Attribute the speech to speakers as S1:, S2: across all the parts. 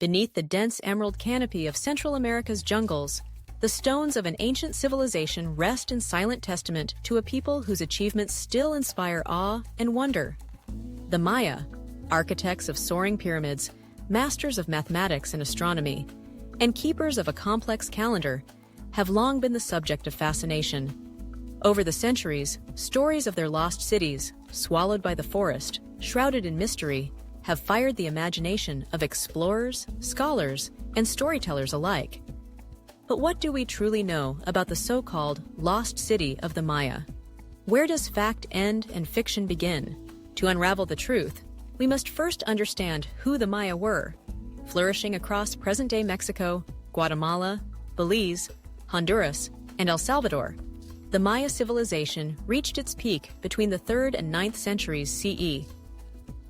S1: Beneath the dense emerald canopy of Central America's jungles, the stones of an ancient civilization rest in silent testament to a people whose achievements still inspire awe and wonder. The Maya, architects of soaring pyramids, masters of mathematics and astronomy, and keepers of a complex calendar, have long been the subject of fascination. Over the centuries, stories of their lost cities, swallowed by the forest, shrouded in mystery, have fired the imagination of explorers, scholars, and storytellers alike. But what do we truly know about the so-called lost city of the Maya? Where does fact end and fiction begin? To unravel the truth, we must first understand who the Maya were. Flourishing across present-day Mexico, Guatemala, Belize, Honduras, and El Salvador, the Maya civilization reached its peak between the 3rd and 9th centuries CE.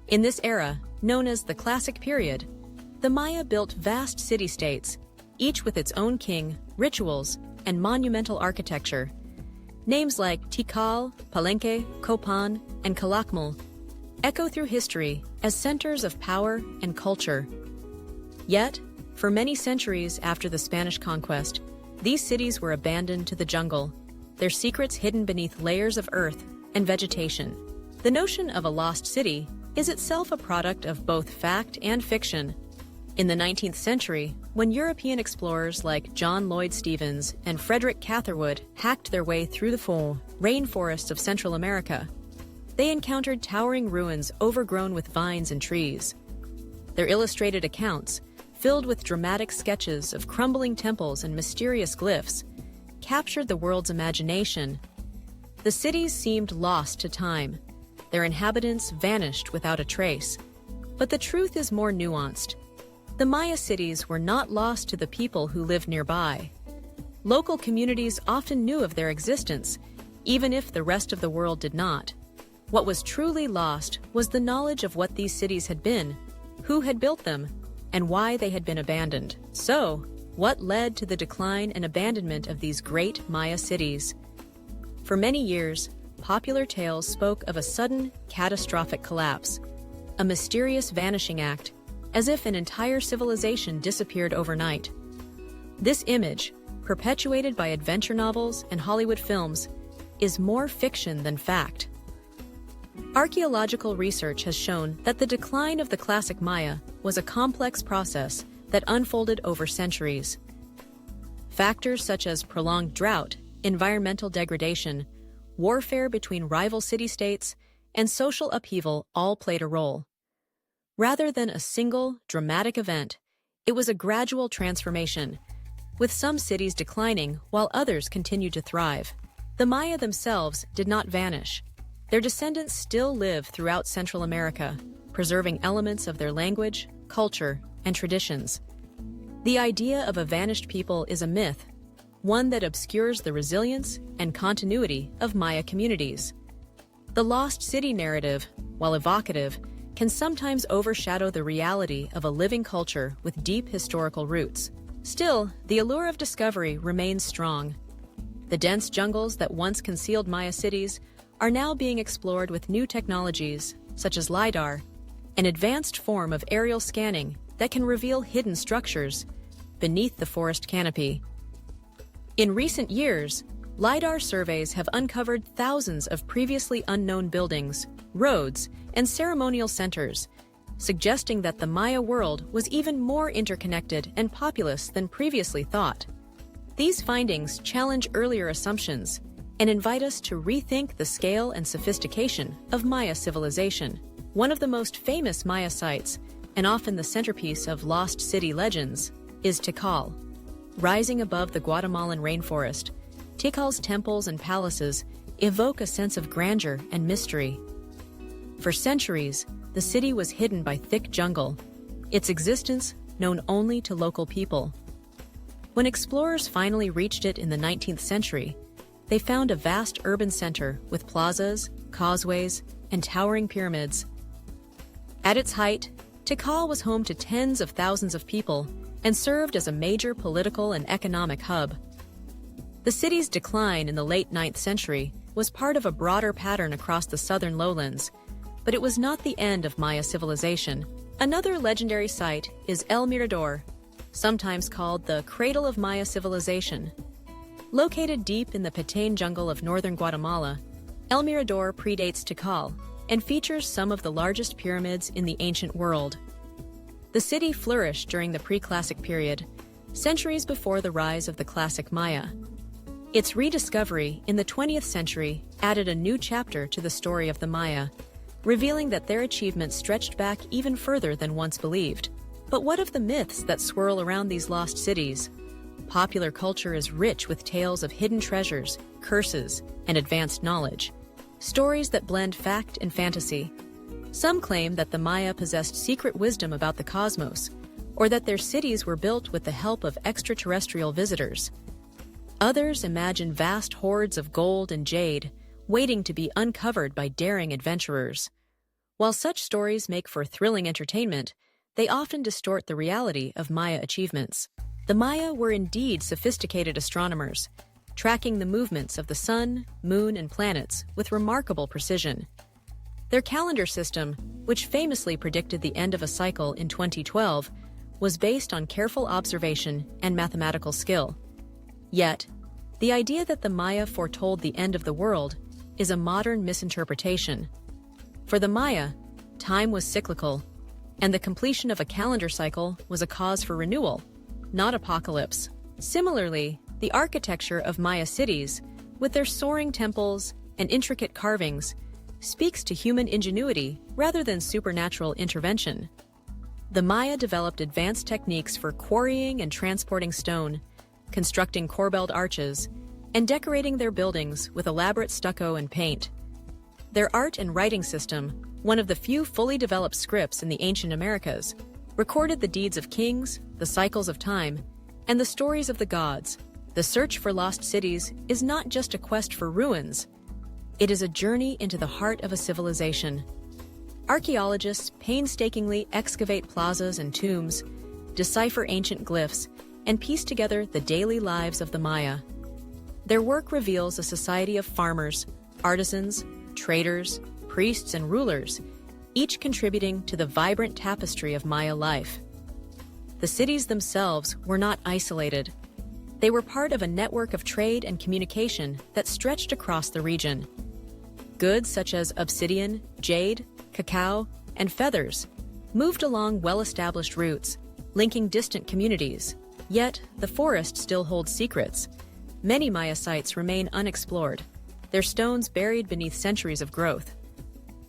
S1: In this era, known as the Classic Period, the Maya built vast city-states, each with its own king, rituals, and monumental architecture. Names like Tikal, Palenque, Copan, and Calakmul echo through history as centers of power and culture. Yet, for many centuries after the Spanish conquest, these cities were abandoned to the jungle, their secrets hidden beneath layers of earth and vegetation. The notion of a lost city is itself a product of both fact and fiction. In the 19th century, when European explorers like John Lloyd Stephens and Frederick Catherwood hacked their way through the rainforests of Central America, they encountered towering ruins overgrown with vines and trees. Their illustrated accounts, filled with dramatic sketches of crumbling temples and mysterious glyphs, captured the world's imagination. The cities seemed lost to time. Their inhabitants vanished without a trace. But the truth is more nuanced. The Maya cities were not lost to the people who lived nearby. Local communities often knew of their existence, even if the rest of the world did not. What was truly lost was the knowledge of what these cities had been, who had built them, and why they had been abandoned. So, what led to the decline and abandonment of these great Maya cities? For many years, popular tales spoke of a sudden, catastrophic collapse, a mysterious vanishing act, as if an entire civilization disappeared overnight. This image, perpetuated by adventure novels and Hollywood films, is more fiction than fact. Archaeological research has shown that the decline of the classic Maya was a complex process that unfolded over centuries. Factors such as prolonged drought, environmental degradation, warfare between rival city-states, and social upheaval all played a role. Rather than a single, dramatic event, it was a gradual transformation, with some cities declining while others continued to thrive. The Maya themselves did not vanish. Their descendants still live throughout Central America, preserving elements of their language, culture, and traditions. The idea of a vanished people is a myth, one that obscures the resilience and continuity of Maya communities. The lost city narrative, while evocative, can sometimes overshadow the reality of a living culture with deep historical roots. Still, the allure of discovery remains strong. The dense jungles that once concealed Maya cities are now being explored with new technologies, such as LiDAR, an advanced form of aerial scanning that can reveal hidden structures beneath the forest canopy. In recent years, LiDAR surveys have uncovered thousands of previously unknown buildings, roads, and ceremonial centers, suggesting that the Maya world was even more interconnected and populous than previously thought. These findings challenge earlier assumptions and invite us to rethink the scale and sophistication of Maya civilization. One of the most famous Maya sites, and often the centerpiece of lost city legends, is Tikal. Rising above the Guatemalan rainforest, Tikal's temples and palaces evoke a sense of grandeur and mystery. For centuries, the city was hidden by thick jungle, its existence known only to local people. When explorers finally reached it in the 19th century, they found a vast urban center with plazas, causeways, and towering pyramids. At its height, Tikal was home to tens of thousands of people and served as a major political and economic hub. The city's decline in the late 9th century was part of a broader pattern across the southern lowlands, but it was not the end of Maya civilization. Another legendary site is El Mirador, sometimes called the Cradle of Maya Civilization. Located deep in the Petén jungle of northern Guatemala, El Mirador predates Tikal and features some of the largest pyramids in the ancient world. The city flourished during the pre-classic period, centuries before the rise of the classic Maya. Its rediscovery in the 20th century added a new chapter to the story of the Maya, revealing that their achievements stretched back even further than once believed. But what of the myths that swirl around these lost cities? Popular culture is rich with tales of hidden treasures, curses, and advanced knowledge. Stories that blend fact and fantasy. Some claim that the Maya possessed secret wisdom about the cosmos, or that their cities were built with the help of extraterrestrial visitors. Others imagine vast hoards of gold and jade, waiting to be uncovered by daring adventurers. While such stories make for thrilling entertainment, they often distort the reality of Maya achievements. The Maya were indeed sophisticated astronomers, tracking the movements of the sun, moon, and planets with remarkable precision. Their calendar system, which famously predicted the end of a cycle in 2012, was based on careful observation and mathematical skill. Yet, the idea that the Maya foretold the end of the world is a modern misinterpretation. For the Maya, time was cyclical, and the completion of a calendar cycle was a cause for renewal, not apocalypse. Similarly, the architecture of Maya cities, with their soaring temples and intricate carvings, speaks to human ingenuity rather than supernatural intervention. The Maya developed advanced techniques for quarrying and transporting stone, constructing corbelled arches, and decorating their buildings with elaborate stucco and paint. Their art and writing system, one of the few fully developed scripts in the ancient Americas, recorded the deeds of kings, the cycles of time, and the stories of the gods. The search for lost cities is not just a quest for ruins. It is a journey into the heart of a civilization. Archaeologists painstakingly excavate plazas and tombs, decipher ancient glyphs, and piece together the daily lives of the Maya. Their work reveals a society of farmers, artisans, traders, priests, and rulers, each contributing to the vibrant tapestry of Maya life. The cities themselves were not isolated. They were part of a network of trade and communication that stretched across the region. Goods such as obsidian, jade, cacao, and feathers moved along well-established routes, linking distant communities. Yet, the forest still holds secrets. Many Maya sites remain unexplored, their stones buried beneath centuries of growth.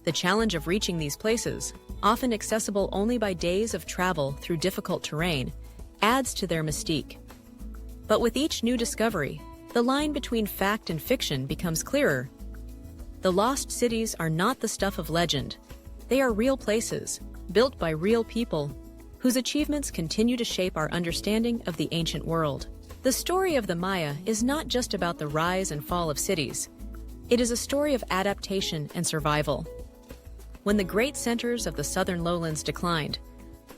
S1: The challenge of reaching these places, often accessible only by days of travel through difficult terrain, adds to their mystique. But with each new discovery, the line between fact and fiction becomes clearer. The lost cities are not the stuff of legend. They are real places, built by real people, whose achievements continue to shape our understanding of the ancient world. The story of the Maya is not just about the rise and fall of cities. It is a story of adaptation and survival. When the great centers of the southern lowlands declined,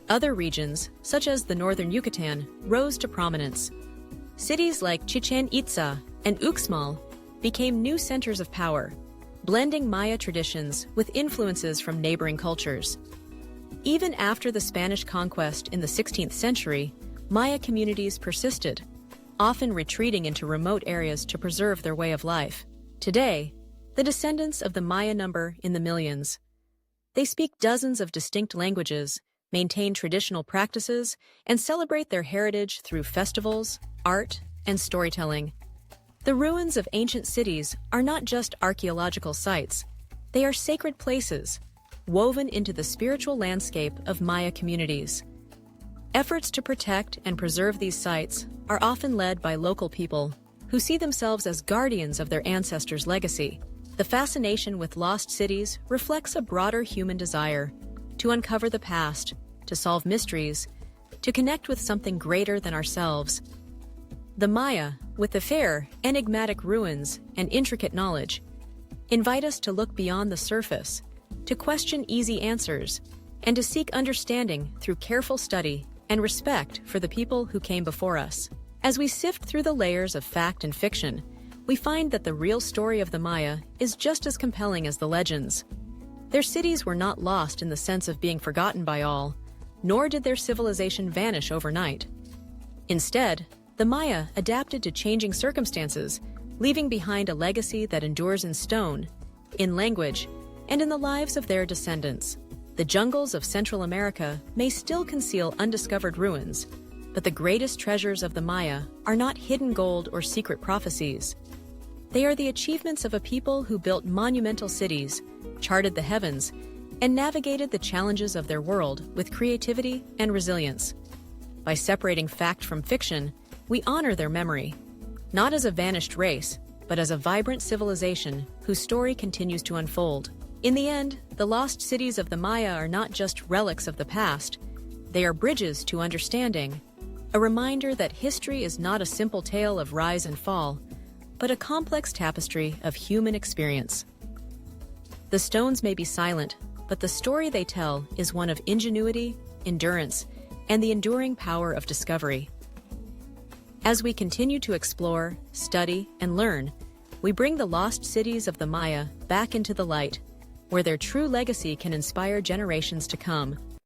S1: other regions, such as the northern Yucatan, rose to prominence. Cities like Chichen Itza and Uxmal became new centers of power, blending Maya traditions with influences from neighboring cultures. Even after the Spanish conquest in the 16th century, Maya communities persisted, often retreating into remote areas to preserve their way of life. Today, the descendants of the Maya number in the millions. They speak dozens of distinct languages, maintain traditional practices, and celebrate their heritage through festivals, art, and storytelling. The ruins of ancient cities are not just archaeological sites. They are sacred places, woven into the spiritual landscape of Maya communities. Efforts to protect and preserve these sites are often led by local people who see themselves as guardians of their ancestors' legacy. The fascination with lost cities reflects a broader human desire to uncover the past, to solve mysteries, to connect with something greater than ourselves. The Maya, with the fair, enigmatic ruins and intricate knowledge, invite us to look beyond the surface, to question easy answers, and to seek understanding through careful study and respect for the people who came before us. As we sift through the layers of fact and fiction, we find that the real story of the Maya is just as compelling as the legends. Their cities were not lost in the sense of being forgotten by all, nor did their civilization vanish overnight. Instead, the Maya adapted to changing circumstances, leaving behind a legacy that endures in stone, in language, and in the lives of their descendants. The jungles of Central America may still conceal undiscovered ruins, but the greatest treasures of the Maya are not hidden gold or secret prophecies. They are the achievements of a people who built monumental cities, charted the heavens, and navigated the challenges of their world with creativity and resilience. By separating fact from fiction, we honor their memory, not as a vanished race, but as a vibrant civilization whose story continues to unfold. In the end, the lost cities of the Maya are not just relics of the past, they are bridges to understanding, a reminder that history is not a simple tale of rise and fall, but a complex tapestry of human experience. The stones may be silent, but the story they tell is one of ingenuity, endurance, and the enduring power of discovery. As we continue to explore, study, and learn, we bring the lost cities of the Maya back into the light, where their true legacy can inspire generations to come.